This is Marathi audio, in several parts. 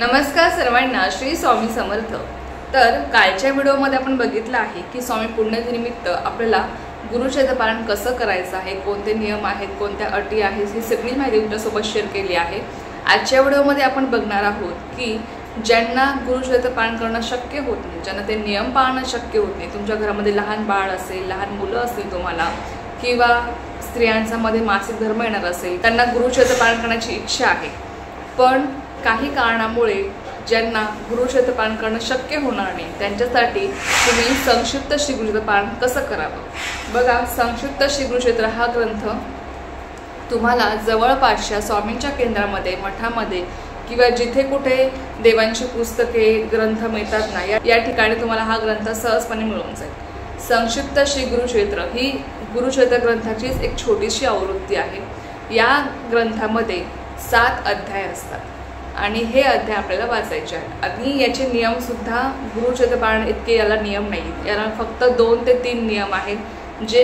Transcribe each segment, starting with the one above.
नमस्कार सर्वांना, श्री स्वामी समर्थ। तर कालच्या व्हिडिओमध्ये आपण बघितलं आहे की स्वामी पुण्यतिथीनिमित्त आपल्याला गुरुचरित्र पारायण कसं करायचं आहे, कोणते नियम आहेत, कोणत्या अटी आहेत, ही सगळी माहिती तुमच्यासोबत शेअर केली आहे। आजच्या व्हिडिओमध्ये आपण बघणार आहोत की ज्यांना गुरुचरित्र पारायण करणं शक्य होत नाही, ज्यांना ते नियम पाळणं शक्य होत नाही, तुमच्या घरामध्ये लहान बाळ असेल, लहान मुलं असतील तुम्हाला, किंवा स्त्रियांचा मध्ये मासिक धर्म येणार असेल, त्यांना गुरुचरित्र पारायण करण्याची इच्छा आहे, पण काही कारणामुळे ज्यांना गुरुचरित्र पारायण करणं शक्य होणार नाही, त्यांच्यासाठी तुम्ही संक्षिप्त श्री गुरुचरित्र पारायण कसं करावं। बघा, संक्षिप्त श्री गुरुचरित्र हा ग्रंथ तुम्हाला जवळपासच्या स्वामींच्या केंद्रामध्ये, मठामध्ये किंवा जिथे कुठे देवांची पुस्तके, ग्रंथ मिळतात ना, या ठिकाणी तुम्हाला हा ग्रंथ सहजपणे मिळून जाईल। संक्षिप्त श्री गुरुचरित्र ही गुरुचरित्र ग्रंथाचीच एक छोटीशी आवृत्ती आहे। या ग्रंथामध्ये 7 अध्याय असतात आणि हे अध्याय आपल्याला वाचायचे आहेत। आणि याचे नियम सुद्धा गुरुचरित्र पारायण इतके याला नियम नाही, याला फक्त 2 ते 3 नियम आहेत जे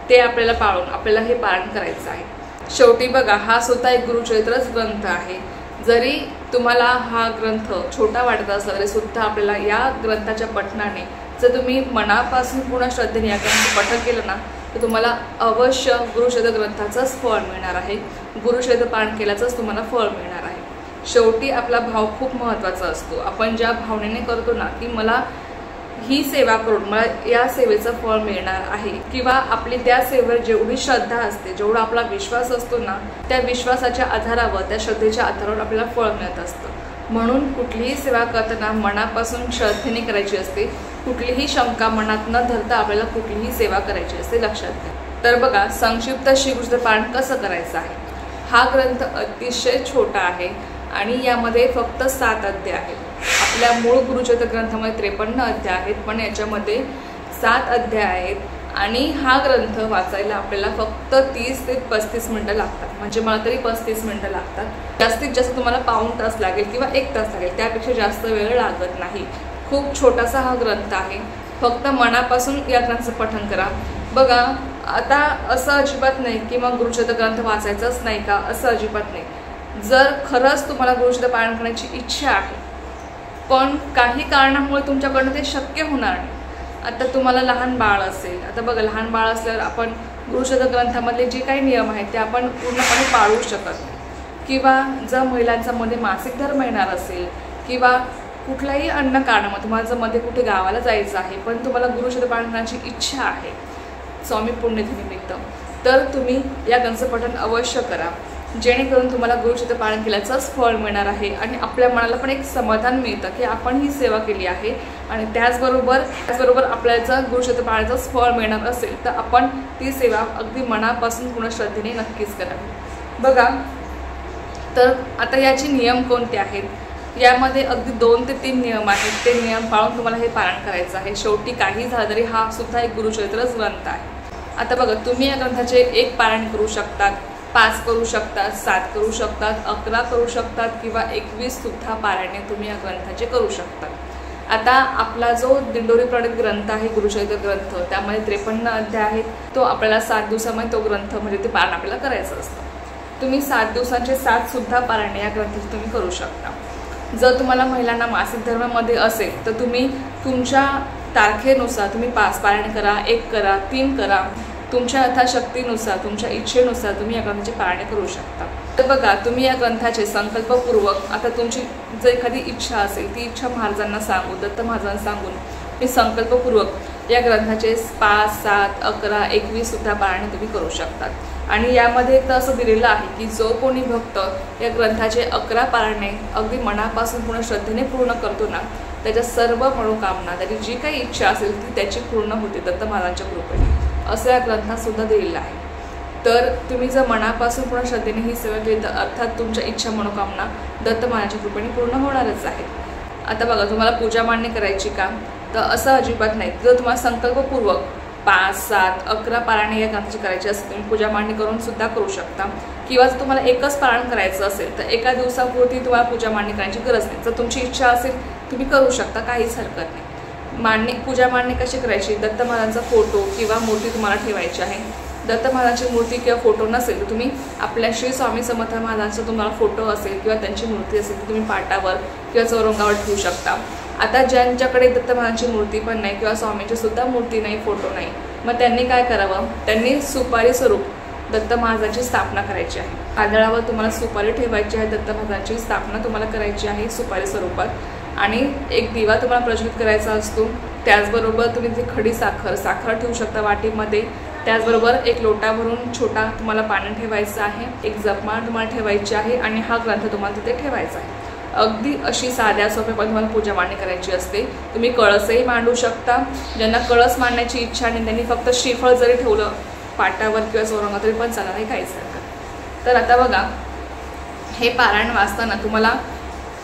ते आपल्याला पाळून आपल्याला हे पारायण करायचं आहे। शेवटी बघा, हा सुद्धा एक गुरुचरित्रच ग्रंथ आहे। जरी तुम्हाला हा ग्रंथ छोटा वाटत असला तरी सुद्धा आपल्याला या ग्रंथाच्या पठणाने, जर तुम्ही मनापासून पूर्ण श्रद्धेने या ग्रंथाचं पठण केलं ना, तर तुम्हाला अवश्य गुरुचरित्र ग्रंथाचंच फळ मिळणार आहे, गुरुचरित्र पारायण केल्याचंच तुम्हाला फळ मिळणार आहे। शेवटी आपला भाव खूप महत्त्वाचा असतो। आपण ज्या भावनेने करतो ना की मला ही सेवा करून मला या सेवेचं फळ मिळणार आहे, किंवा आपली त्या सेवेवर जेवढी श्रद्धा असते, जेवढा आपला विश्वास असतो ना, त्या विश्वासाच्या आधारावर, त्या श्रद्धेच्या आधारावर आपल्याला फळ मिळत असतं। म्हणून कुठलीही सेवा करताना मनापासून श्रद्धेने करायची असते, कुठलीही शंका मनात न धरता आपल्याला कुठलीही सेवा करायची असते, लक्षात घ्या। तर बघा, संक्षिप्त श्री गुरुचरित्र पारायण कसं करायचं आहे। हा ग्रंथ अतिशय छोटा आहे आणि यामध्ये फक्त 7 अध्याय आहेत। आपल्या मूळ गुरुचरित्र ग्रंथामध्ये 53 अध्याय आहेत, पण याच्यामध्ये 7 अध्याय आहेत आणि हा ग्रंथ वाचायला आपल्याला फक्त 30 ते 35 मिनिटं लागतात। म्हणजे मला तरी 35 मिनिटं लागतात। जास्तीत जास्त तुम्हाला पाऊण तास लागेल किंवा 1 तास लागेल, त्यापेक्षा जास्त वेळ लागत नाही। खूप छोटासा हा ग्रंथ आहे, फक्त मनापासून या ग्रंथाचं पठण करा। बघा, आता असं अजिबात नाही की मग गुरुचरित्र ग्रंथ वाचायचंच नाही का, असं अजिबात नाही। जर खरंच तुम्हाला गुरुचरित्र पारायण करण्याची इच्छा आहे, पण काही कारणामुळे तुमच्याकडनं ते शक्य होणार नाही, आता तुम्हाला लहान बाळ असेल, आता बघा, लहान बाळ असल्यावर आपण गुरुचरित्र ग्रंथामधले जे काही नियम आहेत ते आपण पूर्णपणे पाळू शकत नाही, किंवा जर महिलांचा मध्ये मासिक धर्म येणार असेल, किंवा कुठल्याही अन्य कारणामुळे तुम्हाला जर मध्ये कुठे गावाला जायचं आहे, पण तुम्हाला गुरुचरित्र पारायण करण्याची इच्छा आहे स्वामी पुण्यतिथीनिमित्त, तर तुम्ही या ग्रंथाचं पठण अवश्य करा, जेणेकरून तुम्हाला गुरुचरित्र पारायण केल्याचंच फळ मिळणार आहे आणि आपल्या मनाला पण एक समाधान मिळतं की आपण ही सेवा केली आहे। आणि त्याचबरोबर आपल्याला जर गुरुचरित्र पारायणाचंच फळ मिळणार असेल तर आपण ती सेवा अगदी मनापासून पूर्ण श्रद्धेने नक्कीच करावी। बघा, तर आता याचे नियम कोणते आहेत, यामध्ये अगदी 2 ते 3 नियम आहेत, ते नियम पाळून तुम्हाला हे पारायण करायचं आहे। शेवटी काही झालं तरी हा सुद्धा एक गुरुचरित्रच ग्रंथ आहे। आता बघा, तुम्ही या ग्रंथाचे 1 पारायण करू शकतात, 5 करू शकतात, 7 करू शकतात, 11 करू शकतात, किंवा 21 सुद्धा पारायणे तुम्ही या ग्रंथाचे करू शकतात। आता आपला जो दिंडोरी प्रणीत ग्रंथ आहे गुरुचरित्र ग्रंथ, त्यामध्ये 53 अध्याय आहेत, तो आपल्याला 7 दिवसामध्ये तो ग्रंथ म्हणजे ते पारायण आपल्याला करायचं असतं। तुम्ही 7 दिवसांचे 7 सुद्धा पारायणे या ग्रंथाचे तुम्ही करू शकता। जर तुम्हाला महिलांना मासिक धर्मामध्ये असेल तर तुम्ही तुमच्या तारखेनुसार तुम्ही 5 पारायण करा, 1 करा, 3 करा, तुमच्या यथाशक्तीनुसार, तुमच्या इच्छेनुसार तुम्ही या ग्रंथाची पारायणे करू शकता। तर बघा, तुम्ही या ग्रंथाचे संकल्पपूर्वक, आता तुमची जर एखादी इच्छा असेल, ती इच्छा महाराजांना सांगून, दत्त महाराजांना सांगून मी संकल्पपूर्वक या ग्रंथाचे 5, 7, 11, 21 सुद्धा पारायणे तुम्ही करू शकतात। आणि यामध्ये तर असं दिलेलं आहे की जो कोणी भक्त या ग्रंथाचे 11 पारायणे अगदी मनापासून पूर्ण श्रद्धेने पूर्ण करतो ना, त्याच्या सर्व मनोकामना, त्याची जी काही इच्छा असेल ती त्याची पूर्ण होते दत्त महाराजांच्या कृपेने, असं या ग्रंथात सुद्धा दिलेलं आहे। तर तुम्ही जर मनापासून पूर्ण श्रद्धेने ही सेवा केली तर अर्थात तुमच्या इच्छा मनोकामना दत्त महाराजांच्या कृपेने पूर्ण होणारच आहे। आता बघा, तुम्हाला पूजा मांडणी करायची का, तर असं अजिबात नाही। जर तुम्हाला संकल्पपूर्वक 5, 7, 11 पारायणे या ग्रंथाची करायची असेल, तुम्ही पूजा मांडणी करून सुद्धा करू शकता, किंवा जर तुम्हाला एकच पारायण करायचं असेल तर एका दिवसापुरती तुम्हाला पूजा मांडणी करायची गरज नाही। जर तुमची इच्छा असेल तुम्ही करू शकता, काहीच हरकत नाही। पूजा मांडणी कशी करायची, दत्त महाराजांचा फोटो किंवा मूर्ती तुम्हाला ठेवायची आहे, दत्त महाराजांची मूर्ती किंवा फोटो नसेल तर तुम्ही आपल्या श्री स्वामी समर्थ महाराजांचा तुम्हाला फोटो असेल किंवा त्यांची मूर्ती असेल तर तुम्ही पाटावर किंवा चौरंगावर ठेवू शकता। आता ज्यांच्याकडे दत्त महाराजांची मूर्ती पण नाही किंवा स्वामींची सुद्धा मूर्ती नाही, फोटो नाही, मग त्यांनी काय करावं, त्यांनी सुपारी स्वरूप दत्त महाराजांची स्थापना करायची आहे। तांदळावर तुम्हाला सुपारी ठेवायची आहे, दत्त महाराजांची स्थापना तुम्हाला करायची आहे सुपारी स्वरूपात, आणि एक दिवा तुम्हाला प्रज्वलित करायचा असतो। त्याचबरोबर तुम्ही ती खडी साखर ठेवू शकता वाटीमध्ये। त्याचबरोबर एक लोटा भरून छोटा तुम्हाला पाणी ठेवायचं आहे, एक जपमाळ तुम्हाला ठेवायची आहे आणि हा ग्रंथ तुम्हाला तिथे ठेवायचा आहे। अगदी अशी साध्या सोप्या पण तुम्हाला पूजा मांडणी करायची असते। तुम्ही कळसही मांडू शकता, ज्यांना कळस मांडण्याची इच्छा नाही त्यांनी फक्त श्रीफळ जरी ठेवलं पाटावर किंवा चौरंगावर तरी पण चालणार, नाही काहीच हरकत। तर आता बघा, हे पारायण वाचताना तुम्हाला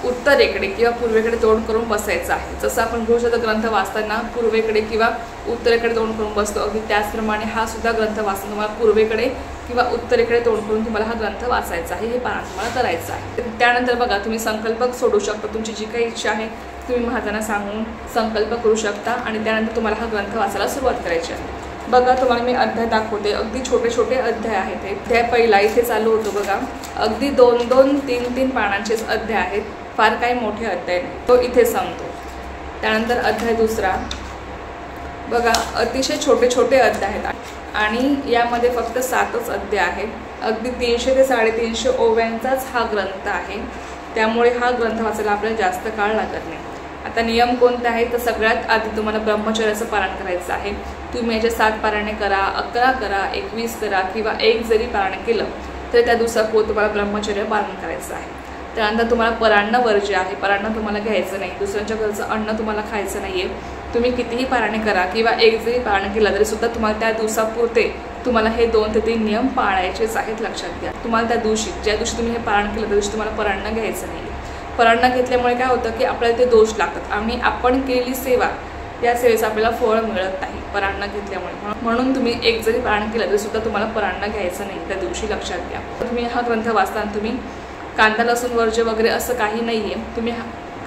उत्तरेकडे किंवा पूर्वेकडे तोंड करून बसायचं आहे। जसं आपण गृहशत ग्रंथ वाचताना पूर्वेकडे किंवा उत्तरेकडे तोंड करून बसतो, अगदी त्याचप्रमाणे हा सुद्धा ग्रंथ वाचताना तुम्हाला पूर्वेकडे किंवा उत्तरेकडे तोंड करून तुम्हाला हा ग्रंथ वाचायचा आहे, हे पारायण तुम्हाला करायचं आहे। त्यानंतर बघा, तुम्ही संकल्प सोडू शकता, तुमची जी काही इच्छा आहे तुम्ही महाराजांना सांगून संकल्प करू शकता आणि त्यानंतर तुम्हाला हा ग्रंथ वाचायला सुरुवात करायची आहे। बघा, तुम्हाला मी अध्याय दाखवते, अगदी छोटे छोटे अध्याय आहेत हे। अध्याय पहिला इथे चालू होतो बघा, अगदी 2-2, 3-3 पानांचेच अध्याय आहेत, फार काही मोठे अध्याय नाही, तो इथे सांगतो। त्यानंतर अध्याय दुसरा बघा, अतिशय छोटे छोटे अध्याय आहेत आणि यामध्ये फक्त 7च अध्याय आहेत। अगदी 300 ते 350 ओव्यांचाच हा ग्रंथ आहे, त्यामुळे हा ग्रंथ वाचायला आपल्याला जास्त काळ लागत नाही। आता नियम कोणते आहेत, तर सगळ्यात आधी तुम्हाला ब्रह्मचर्याचं पारायण करायचं आहे। तुम्ही याचे 7 पारायणे करा, 11 करा, 21 करा किंवा 1 जरी पारायण केलं तर त्या दिवसापूर्वी तुम्हाला ब्रह्मचर्य पालन करायचं आहे। त्यानंतर तुम्हाला परान्न वर्ज्य आहे, परान्न तुम्हाला घ्यायचं नाही, दुसऱ्यांच्या घरचं अन्न तुम्हाला खायचं नाही आहे। तुम्ही कितीही पारायणे करा किंवा 1 जरी पारायण केलं तरी सुद्धा तुम्हाला त्या दिवसापुरते तुम्हाला हे 2 ते 3 नियम पाळायचेच आहेत, लक्षात घ्या। तुम्हाला त्या दिवशी ज्या दिवशी तुम्ही हे पारायण केलं त्या दिवशी तुम्हाला परान्न घ्यायचं नाही। परान्न घेतल्यामुळे काय होतं की आपल्याला ते दोष लागतात आणि आपण केलेली सेवा या सेवेचं आपल्याला फळ मिळत नाही परान्न घेतल्यामुळे। म्हणून तुम्ही 1 जरी पारायण केलं तरी सुद्धा तुम्हाला परान्न घ्यायचं नाही त्या दिवशी, लक्षात घ्या। तुम्ही हा ग्रंथ वाचताना तुम्ही कांदा लसूण वर्ज्य वगैरे असं काही नाही आहे, तुम्ही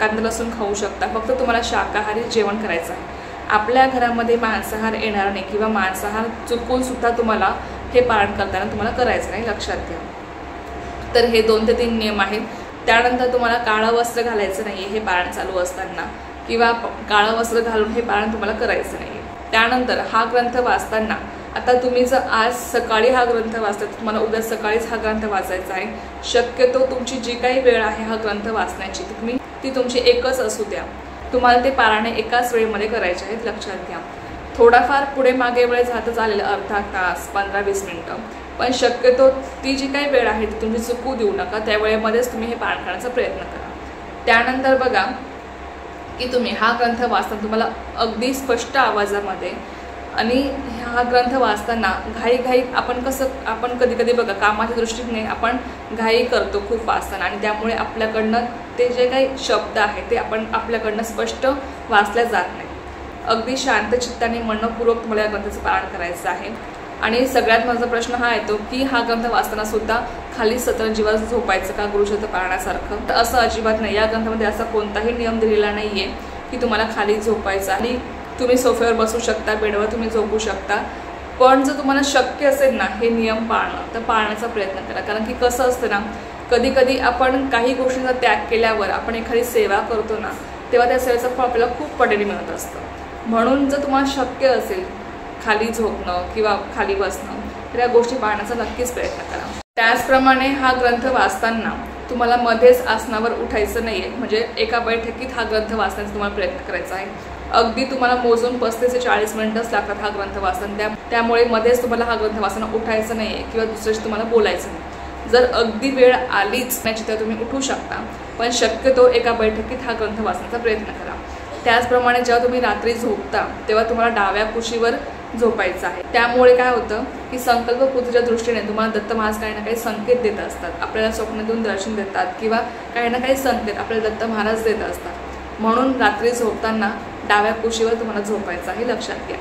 कांदा लसूण खाऊ शकता, फक्त तुम्हाला शाकाहारी जेवण करायचं आहे। आपल्या घरामध्ये मांसाहार येणार नाही किंवा मांसाहार चुकून सुद्धा तुम्हाला हे पारायण करताना तुम्हाला करायचं नाही, लक्षात घ्या। तर हे 2 ते 3 नियम आहेत। त्यानंतर तुम्हाला काळं वस्त्र घालायचं नाही हे पारायण चालू असताना किंवा काळं वस्त्र घालून हे पारायण तुम्हाला करायचं नाही। त्यानंतर हा ग्रंथ वाचताना आता तुम्ही जर आज सकाळी हा ग्रंथ वाचता तर तुम्हाला उद्या सकाळीच हा ग्रंथ वाचायचा आहे। शक्यतो तुमची जी काही वेळ आहे हा ग्रंथ वाचण्याची ती तुमची एकच असू द्या, तुम्हाला ते पारायणे एकाच वेळेमध्ये करायचे आहेत, लक्षात घ्या। थोडाफार पुढे मागे वेळ जातं चालेल, अर्धा तास 15-20 मिनिटं, पण शक्यतो ती जी काही वेळ आहे ती तुम्ही चुकू देऊ नका, त्या वेळेमध्येच तुम्ही हे पारायण करण्याचा प्रयत्न करा। त्यानंतर बघा की तुम्ही हा ग्रंथ वाचताना तुम्हाला अगदी स्पष्ट आवाजामध्ये, आणि हा ग्रंथ वाचताना घाई आपण कधी कधी बघा कामाच्या दृष्टीने आपण घाई करतो खूप वाचताना, आणि त्यामुळे आपल्याकडनं ते जे काही शब्द आहेत ते आपल्याकडनं स्पष्ट वाचल्या जात नाही। अगदी शांत चित्ताने मनपूर्वक तुम्हाला या ग्रंथाचं पारायण करायचं आहे। आणि सगळ्यात माझा प्रश्न हा येतो की हा ग्रंथ वाचताना सुद्धा खाली सतरंजीवर झोपायचं का गृहशत पारायणासारखं? तर असं अजिबात नाही, या ग्रंथामध्ये असा कोणताही नियम दिलेला नाही आहे की तुम्हाला खाली झोपायचं, आणि तुम्ही सोफ्यावर बसू शकता, बेडवर तुम्ही झोपू शकता, पण जर तुम्हाला शक्य असेल ना हे नियम पाळणं तर पाळण्याचा प्रयत्न करा। कारण की कसं असतं ना, कधी कधी आपण काही गोष्टींचा त्याग केल्यावर आपण एखादी सेवा करतो ना, तेव्हा त्या सेवेचं फळ आपल्याला खूप पटीने मिळत असतं। म्हणून जर तुम्हाला शक्य असेल खाली झोपणं किंवा खाली बसणं तर या गोष्टी पाळण्याचा नक्कीच प्रयत्न करा। त्याचप्रमाणे हा ग्रंथ वाचताना तुम्हाला मध्येच आसनावर उठायचं नाही आहे, म्हणजे एका बैठकीत हा ग्रंथ वाचण्याचा तुम्हाला प्रयत्न करायचा आहे। अगदी तुम्हाला मोजून 35 ते 40 मिनिटच लागतात हा ग्रंथ वाचताना, त्यामुळे मध्येच तुम्हाला हा ग्रंथ वाचताना उठायचं नाही आहे किंवा दुसऱ्याशी तुम्हाला बोलायचं नाही। जर अगदी वेळ आलीच नाही तर तुम्ही उठू शकता, पण शक्यतो एका बैठकीत हा ग्रंथ वाचण्याचा प्रयत्न करा। त्याचप्रमाणे जेव्हा तुम्ही रात्री झोपता तेव्हा तुम्हाला डाव्या कुशीवर झोपायचं आहे। त्यामुळे काय होतं की संकल्पपूर्तीच्या दृष्टीने तुम्हाला दत्त महाराज काही ना काही संकेत देत असतात, आपल्याला स्वप्न देऊन दर्शन देतात किंवा काही ना काही संकेत आपल्याला दत्त महाराज देत असतात। म्हणून रात्री झोपताना डाव्या कुशीवर तुम्हाला झोपायचं आहे, लक्षात घ्या।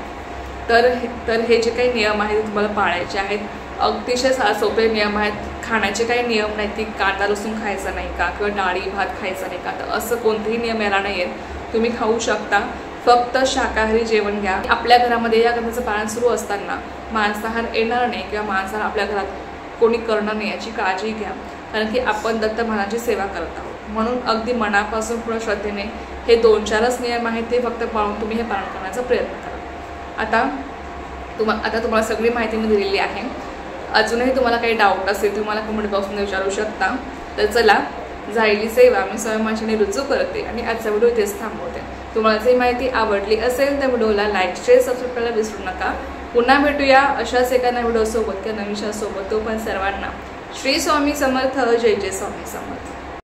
तर हे जे काही नियम आहेत ते तुम्हाला पाळायचे आहेत। अतिशय सोपे नियम आहेत, खाण्याचे काही नियम नाहीत की कांदा लसूण खायचा नाही का किंवा डाळी भात खायचा नाही का, तर असं कोणतेही नियम यायला नाही आहेत। तुम्ही खाऊ शकता, फक्त शाकाहारी जेवण घ्या। आपल्या घरामध्ये या ग्रंथाचं पालन सुरू असताना मांसाहार येणार नाही किंवा मांसाहार आपल्या घरात कोणी करणार नाही याची काळजी घ्या, कारण की आपण दत्त महाराजांची सेवा करत आहोत। म्हणून अगदी मनापासून पूर्ण श्रद्धेने हे 2-4च नियम आहेत ते फक्त पाळून तुम्ही हे पालन करण्याचा प्रयत्न करा। आता तुम्हाला सगळी माहिती मी दिलेली आहे। अजूनही तुम्हाला काही डाऊट असेल तुम्हाला कमेंट बॉक्समध्ये विचारू शकता। तर चला, झालेली सेवा मी स्वामी मांशीने रुजू करते आणि आजचा व्हिडिओ इथेच थांबवते। तुम्हाला जर माहिती आवडली असेल तर व्हिडिओला लाईक, शेअर, सबस्क्राईब करायला विसरू नका। पुन्हा भेटूया अशाच एका नवीन व्हिडिओ सोबत किंवा नवीन सोबत। तो पण सर्वांना श्री स्वामी समर्थ, जय जय स्वामी समर्थ।